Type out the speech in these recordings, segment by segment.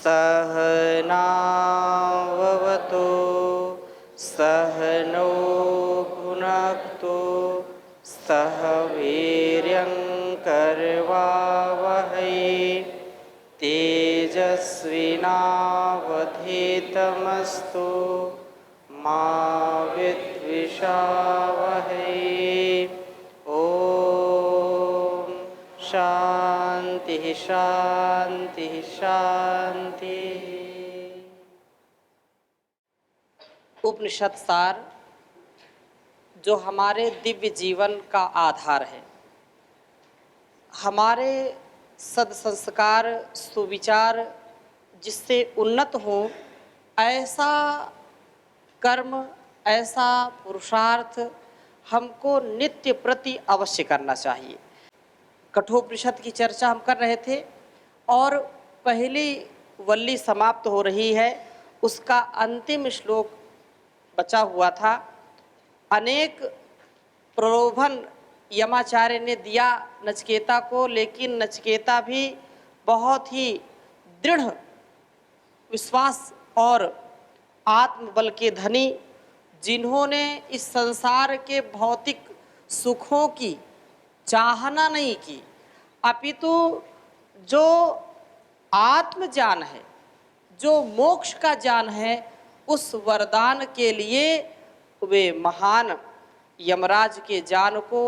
सहनाववतु सहनौ भुनक्तु सह वीर्यङ्करवावहै तेजस्विनावधीतमस्तु मा विद्विषावहै। ओम शांति शांति शांति। उपनिषद सार जो हमारे दिव्य जीवन का आधार है, हमारे सद्संस्कार सुविचार जिससे उन्नत हो, ऐसा कर्म ऐसा पुरुषार्थ हमको नित्य प्रति अवश्य करना चाहिए। कठोपनिषद की चर्चा हम कर रहे थे और पहली वल्ली समाप्त हो रही है, उसका अंतिम श्लोक बचा हुआ था। अनेक प्रलोभन यमाचार्य ने दिया नचिकेता को, लेकिन नचिकेता भी बहुत ही दृढ़ विश्वास और आत्मबल के धनी, जिन्होंने इस संसार के भौतिक सुखों की चाहना नहीं की, अपितु जो आत्मज्ञान है, जो मोक्ष का ज्ञान है, उस वरदान के लिए वे महान यमराज के ज्ञान को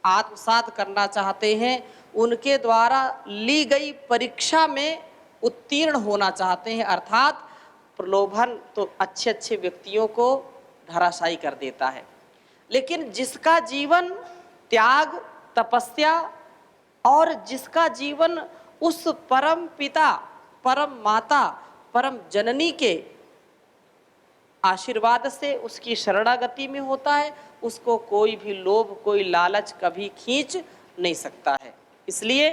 आत्मसात करना चाहते हैं। उनके द्वारा ली गई परीक्षा में उत्तीर्ण होना चाहते हैं। अर्थात प्रलोभन तो अच्छे अच्छे व्यक्तियों को धराशायी कर देता है, लेकिन जिसका जीवन त्याग तपस्या और जिसका जीवन उस परम पिता परम माता परम जननी के आशीर्वाद से उसकी शरणागति में होता है, उसको कोई भी लोभ कोई लालच कभी खींच नहीं सकता है। इसलिए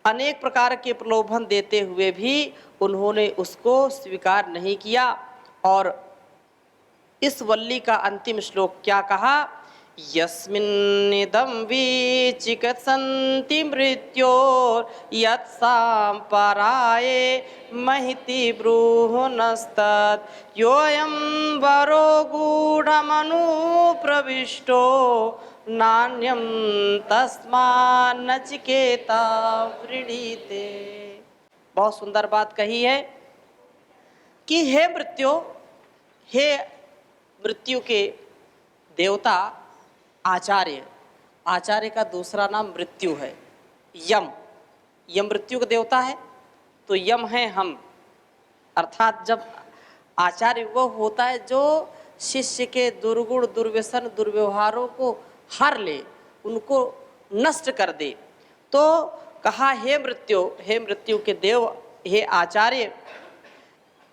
अनेक प्रकार के प्रलोभन देते हुए भी उन्होंने उसको स्वीकार नहीं किया। और इस वल्ली का अंतिम श्लोक क्या कहा? यस्मिन्निदं विचिकित्सन्ति मृत्योर् यत्साम्पराये महिति ब्रूहुनस्तत् योऽयं वरो गूढमनुप्रविष्टो नान्यं तस्मान्नचिकेता वृणीते। बहुत सुंदर बात कही है कि हे मृत्यु, हे मृत्यु के देवता आचार्य, आचार्य का दूसरा नाम मृत्यु है। यम, यम मृत्यु का देवता है, तो यम है हम। अर्थात जब आचार्य वो होता है जो शिष्य के दुर्गुण दुर्व्यसन दुर्व्यवहारों को हर ले, उनको नष्ट कर दे। तो कहा हे मृत्यु, हे मृत्यु के देव, हे आचार्य,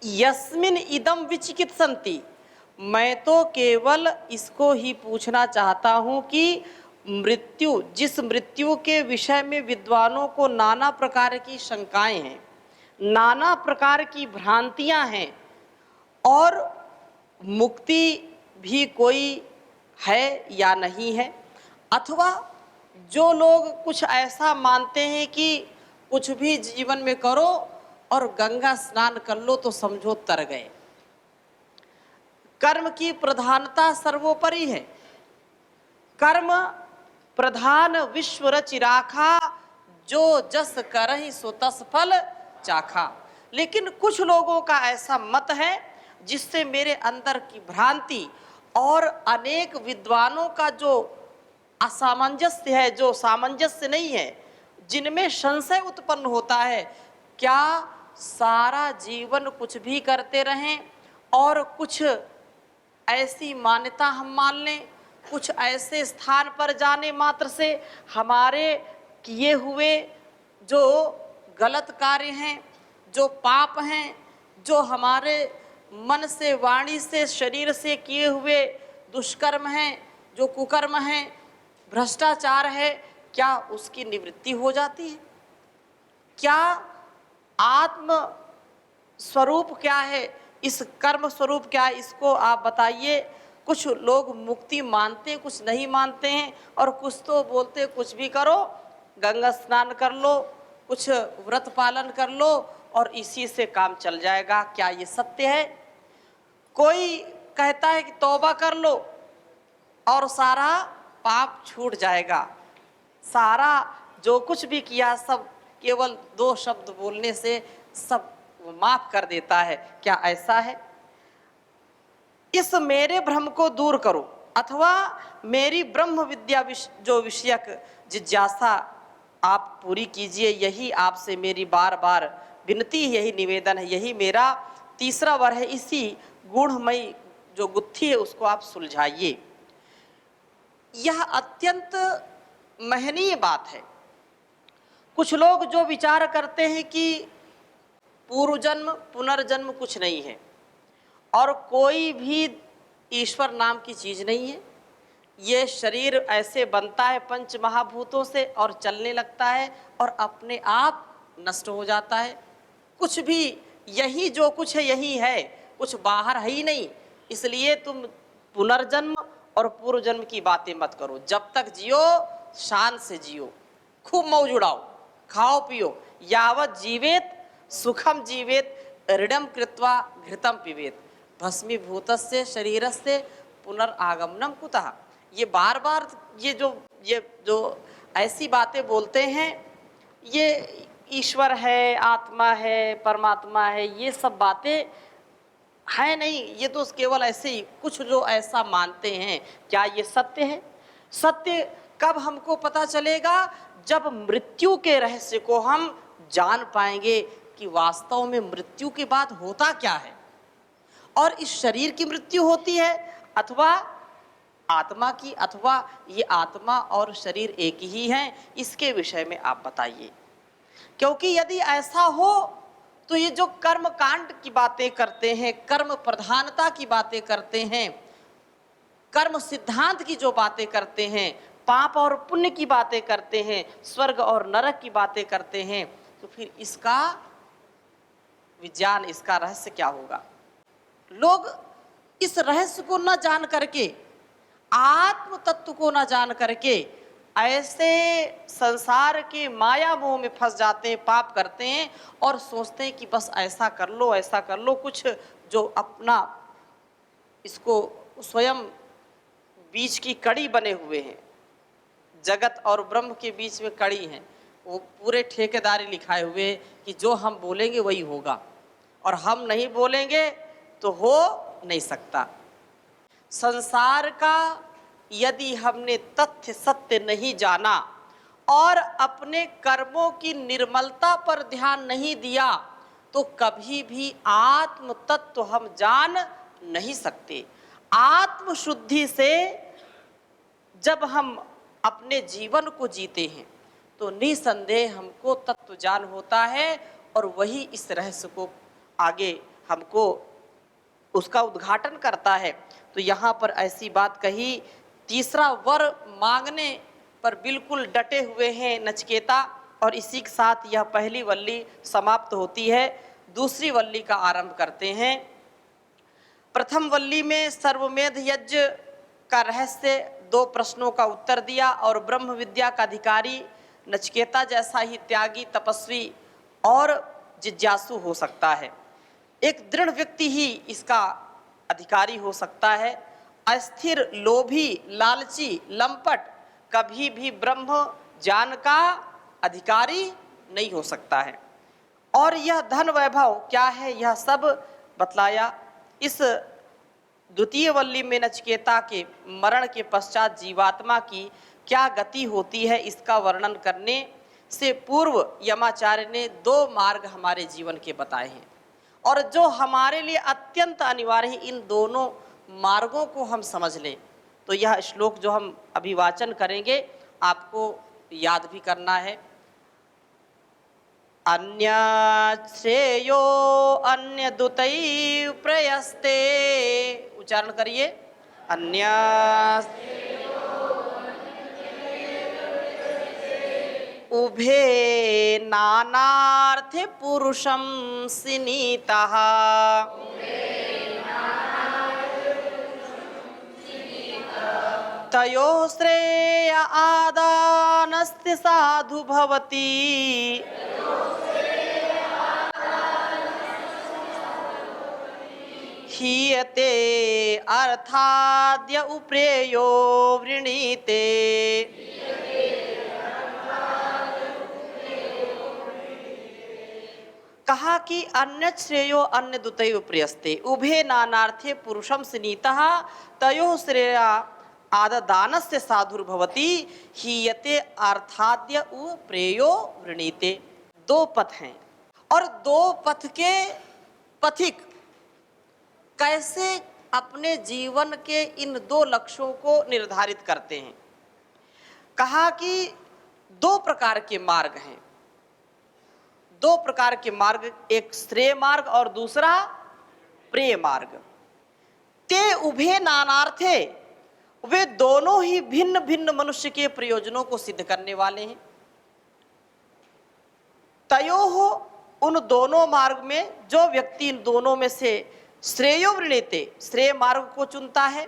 यस्मिन इदम विचिकित्सन्ति, मैं तो केवल इसको ही पूछना चाहता हूँ कि मृत्यु, जिस मृत्यु के विषय में विद्वानों को नाना प्रकार की शंकाएं हैं, नाना प्रकार की भ्रांतियां हैं, और मुक्ति भी कोई है या नहीं है, अथवा जो लोग कुछ ऐसा मानते हैं कि कुछ भी जीवन में करो और गंगा स्नान कर लो तो समझो तर गए। कर्म की प्रधानता सर्वोपरि है। कर्म प्रधान विश्व रचि राखा, जो जस करहि सो तस फल चाखा। लेकिन कुछ लोगों का ऐसा मत है जिससे मेरे अंदर की भ्रांति और अनेक विद्वानों का जो असामंजस्य है, जो सामंजस्य नहीं है, जिनमें संशय उत्पन्न होता है, क्या सारा जीवन कुछ भी करते रहें और कुछ ऐसी मान्यता हम मान लें, कुछ ऐसे स्थान पर जाने मात्र से हमारे किए हुए जो गलत कार्य हैं, जो पाप हैं, जो हमारे मन से वाणी से शरीर से किए हुए दुष्कर्म हैं, जो कुकर्म हैं, भ्रष्टाचार है, क्या उसकी निवृत्ति हो जाती है? क्या आत्म स्वरूप क्या है, इस कर्म स्वरूप क्या है, इसको आप बताइए। कुछ लोग मुक्ति मानते हैं, कुछ नहीं मानते हैं, और कुछ तो बोलते कुछ भी करो, गंगा स्नान कर लो, कुछ व्रत पालन कर लो, और इसी से काम चल जाएगा। क्या ये सत्य है? कोई कहता है कि तौबा कर लो और सारा पाप छूट जाएगा, सारा जो कुछ भी किया सब केवल 2 शब्द बोलने से सब माफ कर देता है। क्या ऐसा है? इस मेरे भ्रम को दूर करो, अथवा मेरी ब्रह्म विद्या जो विषयक जिज्ञासा आप पूरी कीजिए। यही आपसे मेरी बार बार विनती, यही निवेदन है, यही मेरा तीसरा वर है। इसी गूढ़मयी जो गुत्थी है उसको आप सुलझाइए। यह अत्यंत महनीय बात है। कुछ लोग जो विचार करते हैं कि पूर्व जन्म पुनर्जन्म कुछ नहीं है और कोई भी ईश्वर नाम की चीज नहीं है, ये शरीर ऐसे बनता है पंच महाभूतों से और चलने लगता है और अपने आप नष्ट हो जाता है। कुछ भी यही जो कुछ है यही है, कुछ बाहर है ही नहीं। इसलिए तुम पुनर्जन्म और पूर्व जन्म की बातें मत करो। जब तक जियो शान से जियो, खूब मौज उड़ाओ, खाओ पियो। यावत जीवेत सुखम जीवेत ऋणम कृत्वा घृतम पिबेत भस्मीभूतस्य शरीरस्य पुनरागमनम कुतः। ये बार बार ये जो ऐसी बातें बोलते हैं, ये ईश्वर है, आत्मा है, परमात्मा है, ये सब बातें है नहीं। ये तो केवल ऐसे ही कुछ जो ऐसा मानते हैं। क्या ये सत्य है? सत्य कब हमको पता चलेगा? जब मृत्यु के रहस्य को हम जान पाएंगे कि वास्तव में मृत्यु के बाद होता क्या है, और इस शरीर की मृत्यु होती है अथवा आत्मा की, अथवा ये आत्मा और शरीर एक ही हैं। इसके विषय में आप बताइए। क्योंकि यदि ऐसा हो तो ये जो कर्म कांड की बातें करते हैं, कर्म प्रधानता की बातें करते हैं, कर्म सिद्धांत की जो बातें करते हैं, पाप और पुण्य की बातें करते हैं, स्वर्ग और नरक की बातें करते हैं, तो फिर इसका विज्ञान, इसका रहस्य क्या होगा? लोग इस रहस्य को न जान करके, आत्म तत्व को न जान करके ऐसे संसार के माया मोह में फंस जाते हैं, पाप करते हैं और सोचते हैं कि बस ऐसा कर लो, ऐसा कर लो। कुछ जो अपना इसको स्वयं बीच की कड़ी बने हुए हैं, जगत और ब्रह्म के बीच में कड़ी हैं, वो पूरे ठेकेदारी लिखाए हुए हैं कि जो हम बोलेंगे वही होगा और हम नहीं बोलेंगे तो हो नहीं सकता। संसार का यदि हमने तथ्य सत्य नहीं जाना और अपने कर्मों की निर्मलता पर ध्यान नहीं दिया तो कभी भी आत्म तत्व हम जान नहीं सकते। आत्म शुद्धि से जब हम अपने जीवन को जीते हैं तो निसंदेह हमको तत्व ज्ञान होता है और वही इस रहस्य को आगे हमको उसका उद्घाटन करता है। तो यहाँ पर ऐसी बात कही, तीसरा वर मांगने पर बिल्कुल डटे हुए हैं नचिकेता, और इसी के साथ यह पहली वल्ली समाप्त होती है। दूसरी वल्ली का आरंभ करते हैं। प्रथम वल्ली में सर्वमेध यज्ञ का रहस्य 2 प्रश्नों का उत्तर दिया और ब्रह्म विद्या का अधिकारी नचिकेता जैसा ही त्यागी, तपस्वी और जिज्ञासु हो सकता है। एक दृढ़ व्यक्ति ही इसका अधिकारी हो सकता है। अस्थिर, लोभी, लालची, लंपट कभी भी ब्रह्म ज्ञान का अधिकारी नहीं हो सकता है। और यह धन वैभव क्या है, यह सब बतलाया। इस द्वितीय वल्ली में नचिकेता के मरण के पश्चात जीवात्मा की क्या गति होती है, इसका वर्णन करने से पूर्व यमाचार्य ने 2 मार्ग हमारे जीवन के बताए हैं और जो हमारे लिए अत्यंत अनिवार्य है। इन दोनों मार्गों को हम समझ लें तो यह श्लोक जो हम अभी वाचन करेंगे आपको याद भी करना है। अन्य श्रेयो अन्य दुतै प्रयस्ते, उच्चारण करिए, अन्य उभे नानार्थे पुरुषं सिनीतः। तयो श्रेय आदानस्ति साधु भवति। हीयते अर्थाद्य उप्रेयो वृणीते। कहा कि अन्य श्रेयो अन्य दुतयो प्रियस्ते उभे नानार्थे पुरुषम स्नीतः तयो श्रेया आददानस्य साधुर्भवति हीयते अर्थाद्य उप्रेयो वृणीते। दो पथ हैं और दो पथ के पथिक कैसे अपने जीवन के इन दो लक्ष्यों को निर्धारित करते हैं। कहा कि दो प्रकार के मार्ग हैं, दो प्रकार के मार्ग, एक श्रेय मार्ग और दूसरा प्रेय मार्ग। ते उभे नानार्थे, वे दोनों ही भिन्न भिन्न मनुष्य के प्रयोजनों को सिद्ध करने वाले हैं। तयोः, उन दोनों मार्ग में जो व्यक्ति इन दोनों में से श्रेयो वृणीते, श्रेय मार्ग को चुनता है,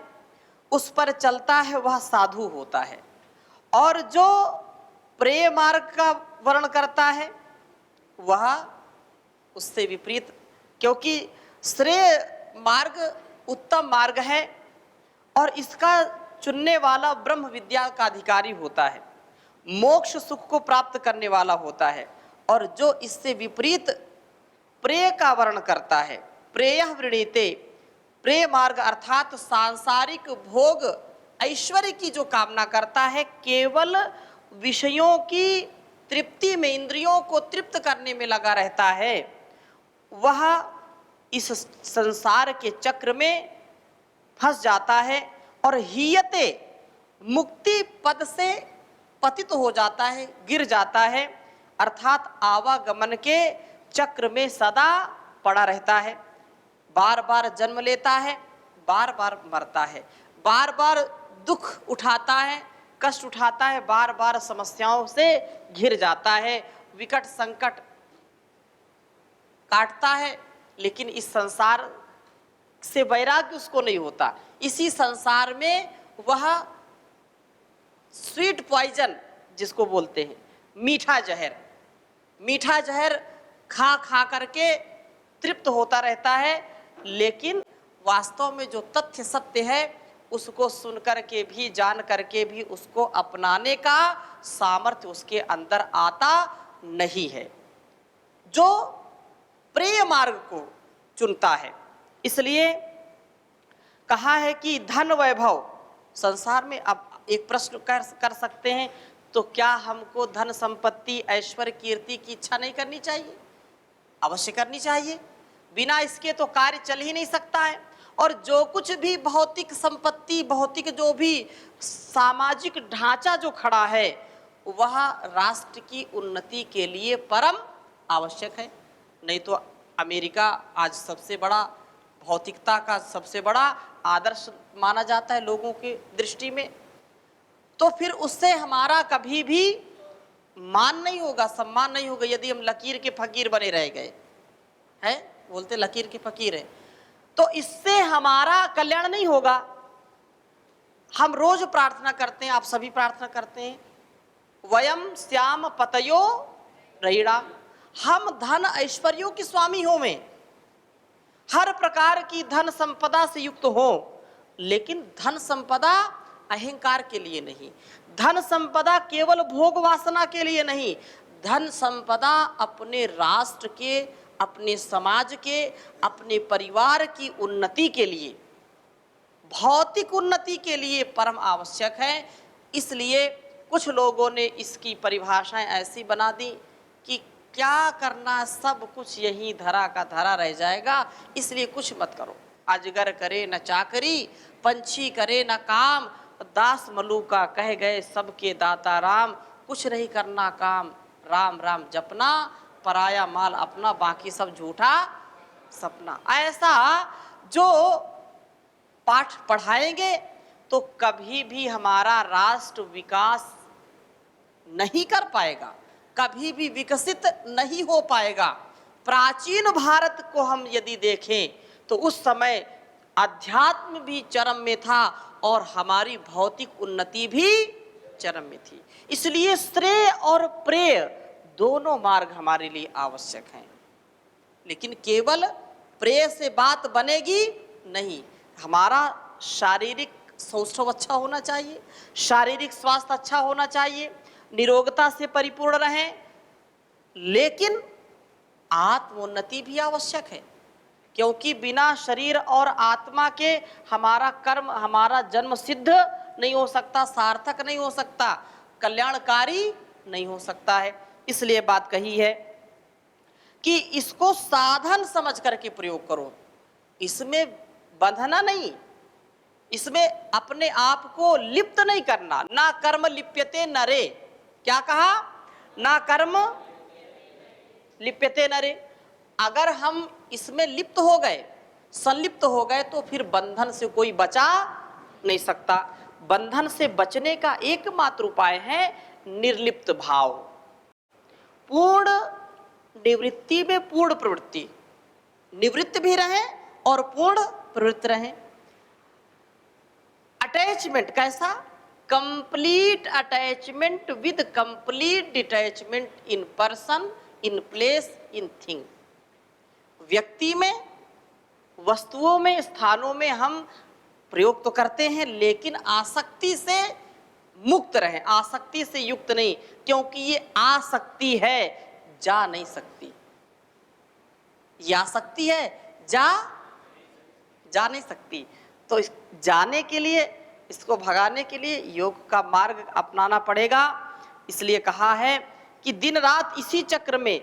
उस पर चलता है, वह साधु होता है। और जो प्रेय मार्ग का वर्ण करता है वह उससे विपरीत, क्योंकि श्रेय मार्ग उत्तम मार्ग है और इसका चुनने वाला ब्रह्म विद्या का अधिकारी होता है, मोक्ष सुख को प्राप्त करने वाला होता है। और जो इससे विपरीत प्रेय का वर्ण करता है, प्रेयः वृणीते, प्रेय मार्ग अर्थात सांसारिक भोग ऐश्वर्य की जो कामना करता है, केवल विषयों की तृप्ति में, इंद्रियों को तृप्त करने में लगा रहता है, वह इस संसार के चक्र में फंस जाता है और हीयते, मुक्ति पद से पतित हो जाता है, गिर जाता है, अर्थात आवागमन के चक्र में सदा पड़ा रहता है, बार बार जन्म लेता है, बार बार मरता है, बार बार दुख उठाता है, कष्ट उठाता है, बार बार समस्याओं से घिर जाता है, विकट संकट काटता है, लेकिन इस संसार से वैराग्य उसको नहीं होता। इसी संसार में वह स्वीट पॉइजन जिसको बोलते हैं, मीठा जहर, मीठा जहर खा खा करके तृप्त होता रहता है, लेकिन वास्तव में जो तथ्य सत्य है उसको सुन करके भी, जान करके भी उसको अपनाने का सामर्थ्य उसके अंदर आता नहीं है, जो प्रेय मार्ग को चुनता है। इसलिए कहा है कि धन वैभव, संसार में अब एक प्रश्न कर सकते हैं, तो क्या हमको धन संपत्ति ऐश्वर्य कीर्ति की इच्छा नहीं करनी चाहिए? अवश्य करनी चाहिए, बिना इसके तो कार्य चल ही नहीं सकता है। और जो कुछ भी भौतिक संपत्ति, भौतिक जो भी सामाजिक ढांचा जो खड़ा है, वह राष्ट्र की उन्नति के लिए परम आवश्यक है। नहीं तो अमेरिका आज सबसे बड़ा, भौतिकता का सबसे बड़ा आदर्श माना जाता है लोगों की दृष्टि में, तो फिर उससे हमारा कभी भी मान नहीं होगा, सम्मान नहीं होगा यदि हम लकीर के फकीर बने रह गए हैं। बोलते लकीर के फकीर है, तो इससे हमारा कल्याण नहीं होगा। हम रोज प्रार्थना करते हैं, आप सभी प्रार्थना करते हैं, वयम श्याम पतयो रहीणाम, हम धन ऐश्वर्यों के स्वामी हो, में हर प्रकार की धन संपदा से युक्त हो, लेकिन धन संपदा अहंकार के लिए नहीं, धन संपदा केवल भोग वासना के लिए नहीं, धन संपदा अपने राष्ट्र के, अपने समाज के, अपने परिवार की उन्नति के लिए, भौतिक उन्नति के लिए परम आवश्यक है। इसलिए कुछ लोगों ने इसकी परिभाषाएं ऐसी बना दी कि क्या करना, सब कुछ यही धरा का धरा रह जाएगा, इसलिए कुछ मत करो। अजगर करे न चाकरी, पंछी करे न काम, दास मलूका कह गए सबके दाता राम, कुछ नहीं करना काम, राम राम जपना, पराया माल अपना, बाकी सब झूठा सपना। ऐसा जो पाठ पढ़ाएंगे तो कभी भी हमारा राष्ट्र विकास नहीं कर पाएगा, कभी भी विकसित नहीं हो पाएगा। प्राचीन भारत को हम यदि देखें तो उस समय अध्यात्म भी चरम में था और हमारी भौतिक उन्नति भी चरम में थी। इसलिए श्रेय और प्रेय दोनों मार्ग हमारे लिए आवश्यक हैं, लेकिन केवल प्रेय से बात बनेगी नहीं। हमारा शारीरिक सौष्ठव अच्छा होना चाहिए, शारीरिक स्वास्थ्य अच्छा होना चाहिए, निरोगता से परिपूर्ण रहें, लेकिन आत्मोन्नति भी आवश्यक है, क्योंकि बिना शरीर और आत्मा के हमारा कर्म, हमारा जन्म सिद्ध नहीं हो सकता, सार्थक नहीं हो सकता, कल्याणकारी नहीं हो सकता है। इसलिए बात कही है कि इसको साधन समझ करके प्रयोग करो, इसमें बंधना नहीं, इसमें अपने आप को लिप्त नहीं करना। ना कर्म लिप्यते नरे, क्या कहा? ना कर्म लिप्यते नरे। अगर हम इसमें लिप्त हो गए, संलिप्त हो गए, तो फिर बंधन से कोई बचा नहीं सकता। बंधन से बचने का एकमात्र उपाय है निर्लिप्त भाव, पूर्ण निवृत्ति में पूर्ण प्रवृत्ति, निवृत्त भी रहें और पूर्ण प्रवृत्त रहें। अटैचमेंट कैसा? Complete attachment with complete detachment in person, in place, in thing. व्यक्ति में, वस्तुओं में, स्थानों में हम प्रयोग तो करते हैं, लेकिन आसक्ति से मुक्त रहें, आसक्ति से युक्त नहीं, क्योंकि ये आसक्ति है, जा नहीं सकती। ये आसक्ति है, जा नहीं सकती। तो जाने के लिए, इसको भगाने के लिए योग का मार्ग अपनाना पड़ेगा। इसलिए कहा है कि दिन रात इसी चक्र में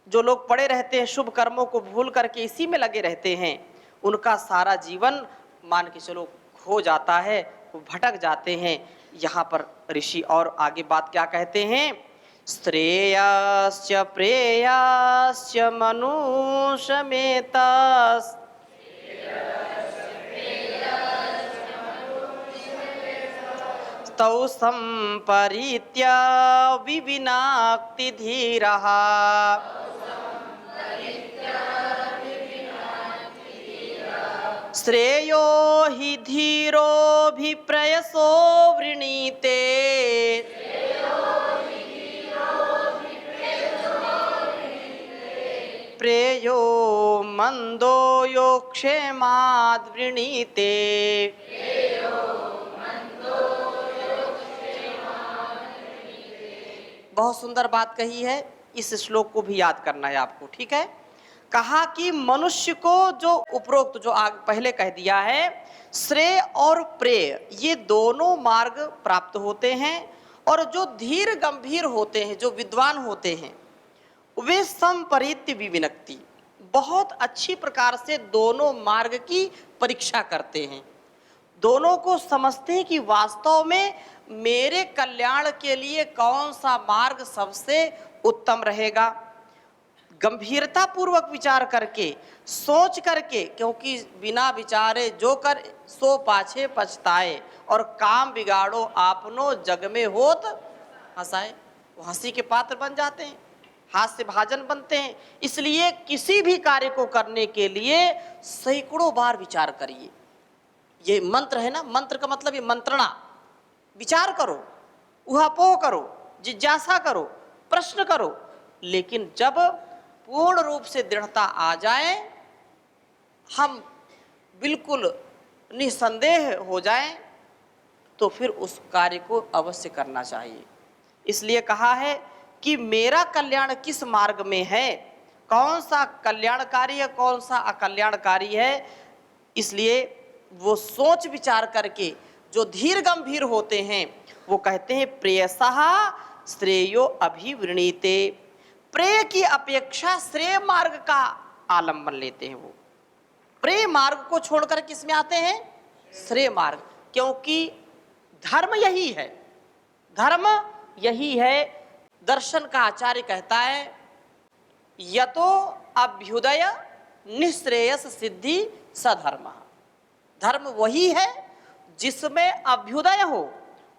जो लोग पड़े रहते हैं, शुभ कर्मों को भूल करके इसी में लगे रहते हैं, उनका सारा जीवन मान के चलो खो जाता है, वो भटक जाते हैं। यहाँ पर ऋषि और आगे बात क्या कहते हैं? श्रेयश्च प्रेयश्च मनुष्यमेतस् तौ संपरीत्य विविनाक्ति धीरः। श्रेयो हि धीरोऽभिप्रयसो वृणीते प्रेयो मंदो यो क्षेमाद् वृणीते। बहुत सुंदर बात कही है, इस श्लोक को भी याद करना है आपको, ठीक है। कहा कि मनुष्य को जो उपरोक्त, जो पहले कह दिया है, श्रेय और प्रेय ये दोनों मार्ग प्राप्त होते हैं, और जो धीर गंभीर होते हैं, जो विद्वान होते हैं, वे संपरीत्य विविनक्ति, बहुत अच्छी प्रकार से दोनों मार्ग की परीक्षा करते हैं, दोनों को समझते हैं कि वास्तव में मेरे कल्याण के लिए कौन सा मार्ग सबसे उत्तम रहेगा। गंभीरता पूर्वक विचार करके, सोच करके, क्योंकि बिना विचारे जो कर सो पाछे पछताए, और काम बिगाड़ो आपनो जग में होत हंसाए। वो हंसी के पात्र बन जाते हैं, हास्य भाजन बनते हैं। इसलिए किसी भी कार्य को करने के लिए सैकड़ों बार विचार करिए। ये मंत्र है ना, मंत्र का मतलब ये मंत्रणा, विचार करो, ऊहापोह करो, जिज्ञासा करो, प्रश्न करो, लेकिन जब पूर्ण रूप से दृढ़ता आ जाए, हम बिल्कुल निसंदेह हो जाएं, तो फिर उस कार्य को अवश्य करना चाहिए। इसलिए कहा है कि मेरा कल्याण किस मार्ग में है, कौन सा कल्याणकारी है, कौन सा अकल्याणकारी है। इसलिए वो सोच विचार करके जो धीर गंभीर होते हैं, वो कहते हैं प्रेयसः श्रेयो अभिवृणीते। प्रेय की अपेक्षा श्रेय मार्ग का आलंबन लेते हैं। वो प्रेय मार्ग को छोड़कर किस में आते हैं? श्रेय मार्ग, क्योंकि धर्म यही है, धर्म यही है। दर्शन का आचार्य कहता है, यतो अभ्युदय निःश्रेयस सिद्धि सधर्म। धर्म वही है जिसमें अभ्युदय हो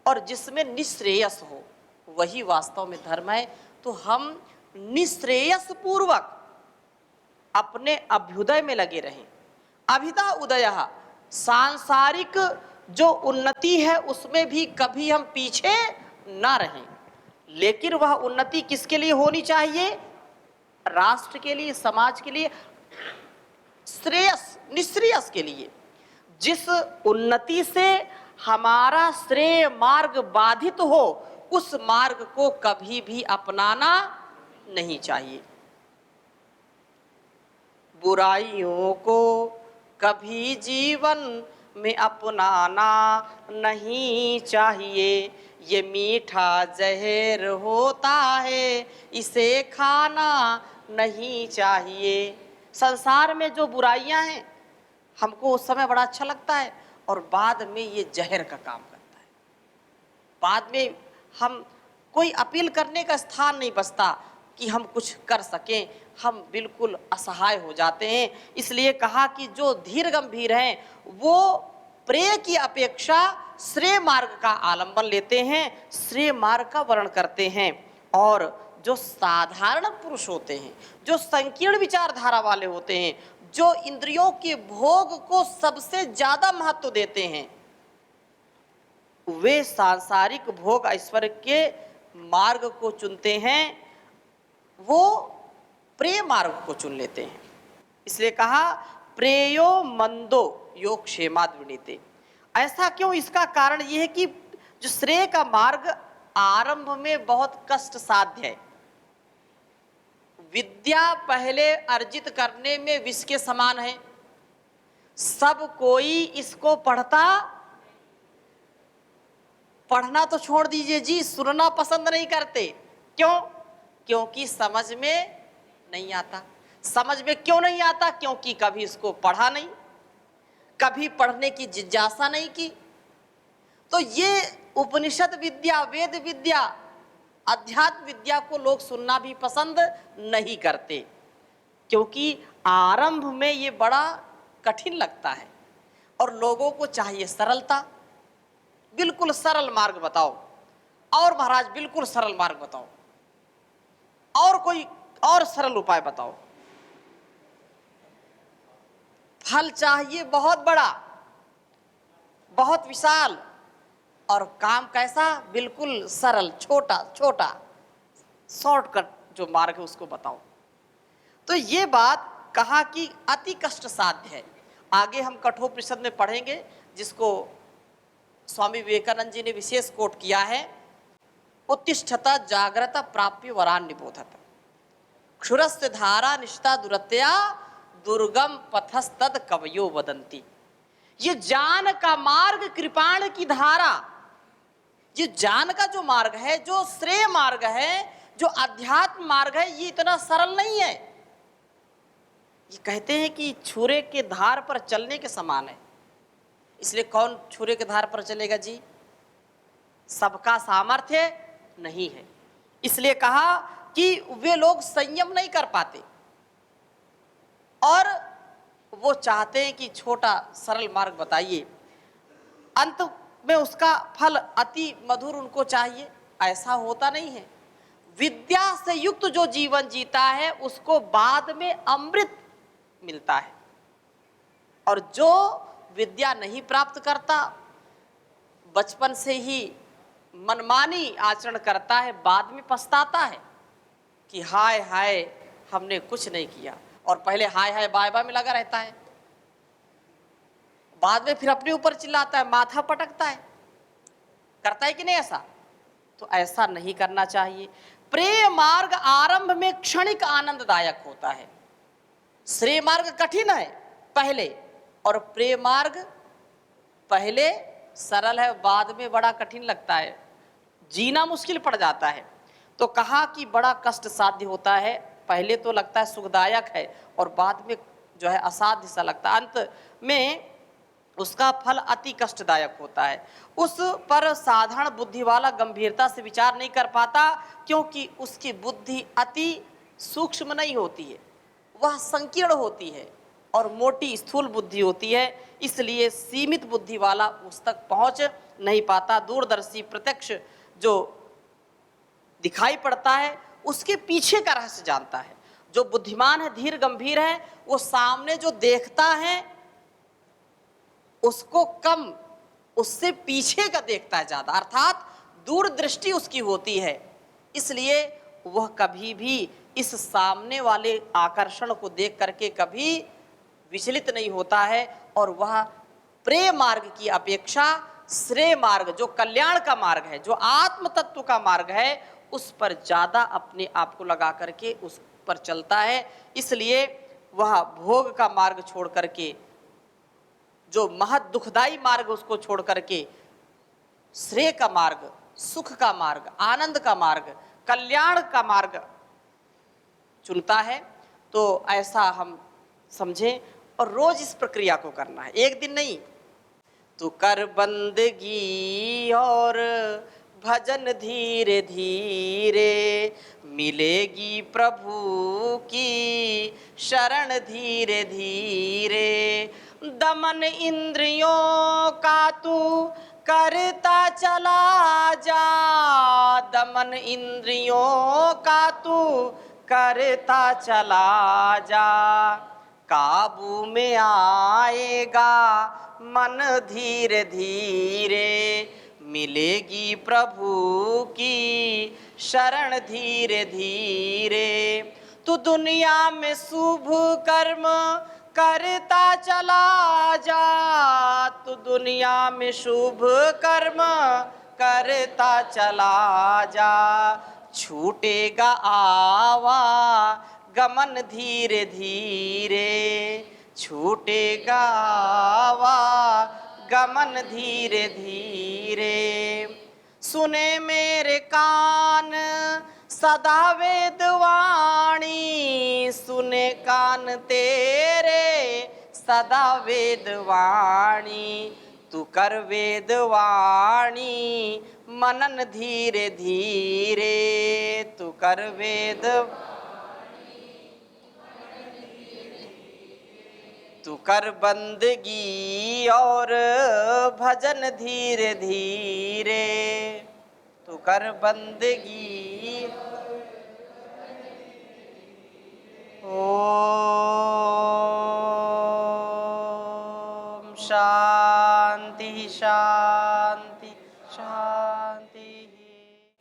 और जिसमें निःश्रेयस हो, वही वास्तव में धर्म है। तो हम निःश्रेयस पूर्वक अपने अभ्युदय में लगे रहें। अभिदा उदय, सांसारिक जो उन्नति है उसमें भी कभी हम पीछे ना रहें, लेकिन वह उन्नति किसके लिए होनी चाहिए? राष्ट्र के लिए, समाज के लिए। श्रेयस निश्रेयस के लिए। जिस उन्नति से हमारा श्रेय मार्ग बाधित हो, उस मार्ग को कभी भी अपनाना नहीं चाहिए। बुराइयों को कभी जीवन में अपनाना नहीं चाहिए, ये मीठा जहर होता है, इसे खाना नहीं चाहिए। संसार में जो बुराइयां हैं, हमको उस समय बड़ा अच्छा लगता है और बाद में ये जहर का काम करता है। बाद में हम कोई अपील करने का स्थान नहीं बचता कि हम कुछ कर सकें, हम बिल्कुल असहाय हो जाते हैं। इसलिए कहा कि जो धीर गंभीर हैं वो प्रेय की अपेक्षा श्रेय मार्ग का आलंबन लेते हैं, श्रेय मार्ग का वर्ण करते हैं। और जो साधारण पुरुष होते हैं, जो संकीर्ण विचारधारा वाले होते हैं, जो इंद्रियों के भोग को सबसे ज्यादा महत्व देते हैं, वे सांसारिक भोग ऐश्वर्य के मार्ग को चुनते हैं, वो प्रेय मार्ग को चुन लेते हैं। इसलिए कहा प्रेयो मंदो योग क्षेमाद विनीते। ऐसा क्यों? इसका कारण यह है कि जो श्रेय का मार्ग आरंभ में बहुत कष्ट साध्य है। विद्या पहले अर्जित करने में विष के समान है। सब कोई इसको पढ़ना तो छोड़ दीजिए जी, सुनना पसंद नहीं करते। क्यों? क्योंकि समझ में नहीं आता। समझ में क्यों नहीं आता? क्योंकि कभी इसको पढ़ा नहीं, कभी पढ़ने की जिज्ञासा नहीं की। तो ये उपनिषद विद्या, वेद विद्या, अध्यात्म विद्या को लोग सुनना भी पसंद नहीं करते, क्योंकि आरंभ में ये बड़ा कठिन लगता है और लोगों को चाहिए सरलता। बिल्कुल सरल मार्ग बताओ, और महाराज बिल्कुल सरल मार्ग बताओ, और कोई और सरल उपाय बताओ। फल चाहिए बहुत बड़ा, बहुत विशाल, और काम कैसा? बिल्कुल सरल, छोटा छोटा, शॉर्टकट जो मार्ग है उसको बताओ। तो ये बात कहा कि अति कष्ट साध्य है। आगे हम कठोपनिषद में पढ़ेंगे, जिसको स्वामी विवेकानंद जी ने विशेष कोट किया है। उत्तिष्ठता जागृत प्राप्य वरान निबोधत, क्षुरस्य धारा निष्ठा दुरत्या दुर्गम पथस्तद कवयो वदंती। ये ज्ञान का मार्ग, कृपाण की धारा, ये ज्ञान का जो मार्ग है, जो श्रेय मार्ग है, जो अध्यात्म मार्ग है, ये इतना सरल नहीं है। ये कहते हैं कि छुरे के धार पर चलने के समान है। इसलिए कौन छुरे के धार पर चलेगा जी? सबका सामर्थ्य नहीं है। इसलिए कहा कि वे लोग संयम नहीं कर पाते और वो चाहते हैं कि छोटा सरल मार्ग बताइए, अंत में उसका फल अति मधुर उनको चाहिए। ऐसा होता नहीं है। विद्या से युक्त जो जीवन जीता है उसको बाद में अमृत मिलता है, और जो विद्या नहीं प्राप्त करता, बचपन से ही मनमानी आचरण करता है, बाद में पछताता है कि हाय हाय हमने कुछ नहीं किया, और पहले हाय हाय बाय बाय में लगा रहता है, बाद में फिर अपने ऊपर चिल्लाता है, माथा पटकता है। करता है कि नहीं ऐसा? तो ऐसा नहीं करना चाहिए। प्रेय मार्ग आरंभ में क्षणिक आनंददायक होता है। श्रेय मार्ग कठिन है पहले, और प्रेय मार्ग पहले सरल है, बाद में बड़ा कठिन लगता है, जीना मुश्किल पड़ जाता है। तो कहा कि बड़ा कष्ट साध्य होता है। पहले तो लगता है सुखदायक है और बाद में जो है असाध्य सा लगता है। अंत में उसका फल अति कष्टदायक होता है। उस पर साधारण बुद्धि वाला गंभीरता से विचार नहीं कर पाता, क्योंकि उसकी बुद्धि अति सूक्ष्म नहीं होती है, वह संकीर्ण होती है और मोटी स्थूल बुद्धि होती है। इसलिए सीमित बुद्धि वाला उस तक पहुंच नहीं पाता। दूरदर्शी प्रत्यक्ष जो दिखाई पड़ता है उसके पीछे का रहस्य जानता है। जो बुद्धिमान है, धीर गंभीर है, वो सामने जो देखता है उसको कम, उससे पीछे का देखता है ज्यादा, अर्थात दूरदृष्टि उसकी होती है। इसलिए वह कभी भी इस सामने वाले आकर्षण को देख करके कभी विचलित नहीं होता है और वह प्रेम मार्ग की अपेक्षा श्रेय मार्ग, जो कल्याण का मार्ग है, जो आत्म तत्व का मार्ग है, उस पर ज्यादा अपने आप को लगा करके उस पर चलता है। इसलिए वह भोग का मार्ग छोड़ करके, जो महत दुखदाई मार्ग उसको छोड़ करके श्रेय का मार्ग, सुख का मार्ग, आनंद का मार्ग, कल्याण का मार्ग चुनता है। तो ऐसा हम समझें और रोज इस प्रक्रिया को करना है, एक दिन नहीं। तू कर बंदगी और भजन धीरे धीरे, मिलेगी प्रभु की शरण धीरे धीरे। दमन इंद्रियों का तू करता चला जा, दमन इंद्रियों का तू करता चला जा, काबू में आएगा मन धीरे धीरे, मिलेगी प्रभु की शरण धीरे धीरे। तू दुनिया में शुभ कर्म करता चला जा, तू दुनिया में शुभ कर्म करता चला जा, छूटेगा आवा गमन धीरे धीरे, छूटेगा आवा गमन धीरे धीरे। सुने मेरे कान सदा वेदवाणी, सुने कान तेरे सदा वेदवाणी, तू कर वेदवाणी मनन धीरे धीरे, तू कर वेद, तू कर बंदगी और भजन धीरे धीरे, तू कर बंदगी। ओम शांति शांति।